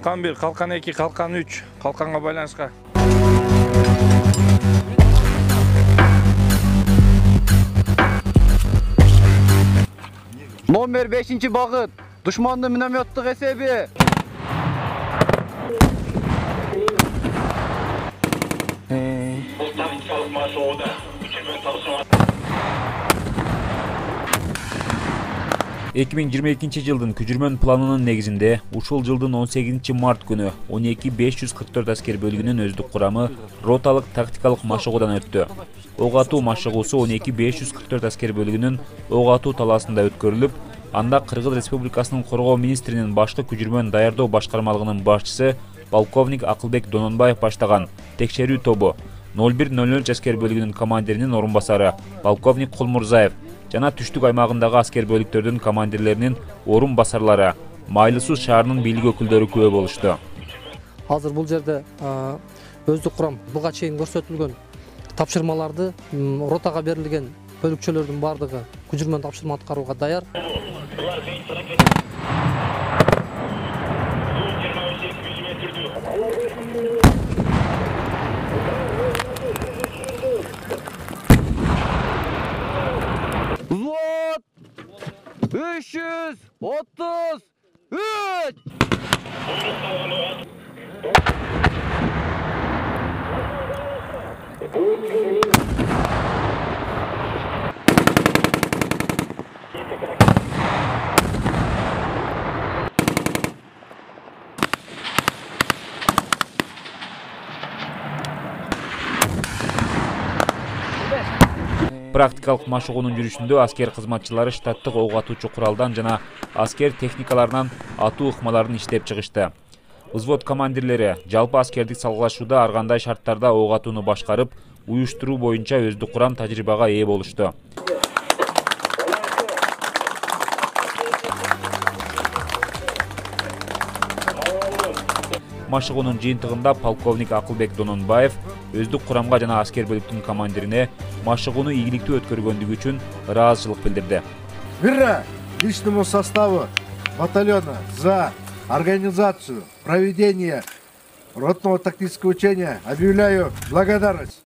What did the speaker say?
Калкан 1, калкан 2, калкан 3. Калканга байланышка. Номер 5 багыт. Душмандын минометтик эсеби. Tактикалык машыгууда күчүрмө тапшырма. 2022 жылдын күчүрмөн планынын негизинде ушул жылдын 18 март күнү 12544 аскер бөлүгүнүн өздүк курамы роталык тактикалык машыгуудан өттү. Ок атуу машыгуусу 12544 аскер бөлүгүнүн ок атуу талаасында өткөрүлүп, анда Кыргыз Республикасынын Коргоо министринин башкы күчүрмөн даярдоо башкармалыгынын башчысы полковник Акылбек Дононбаев баштаган текшерүү тобу 0100 аскер бөлүгүнүн командиринин орун басары полковник Кулмурзаев жана түштүк аймагындагы аскер бөлүктөрдүн командирлеринин орун басарлары Майлы Суу шаарынын бийлик өкүлдөрү күбө болушту. Азыр бул жерде өздүк курам буга чейин көрсөтүлгөн тапшырмаларды ротага берилген бөлүкчөлөрдүн бардыгы күчүрмөн тапшырма аткарууга даяр. Взвод 333. Практикалык машыгуунун жүрүшүндө аскер кызматчылары штаттык ок атуучу куралдан жана аскер техникаларынан атуу ыкмаларын иштеп чыгышты. Взвод командирлери жалпы аскердик салгылашууда ар кандай шарттарда ок атууну башкарып, уюштуруу боюнча өздүк курам тажрыйбага ээ болушту. Машыгуунун жыйынтыгында полковник Акылбек Дононбаев өздүк курамга жана аскер бөлүктүн командирине машыгууну ийгиликтүү өткөргөндүгү үчүн ыраазычылык билдирди. Гыра личному составу батальона за организацию проведения ротного тактического учения объявляю благодарность.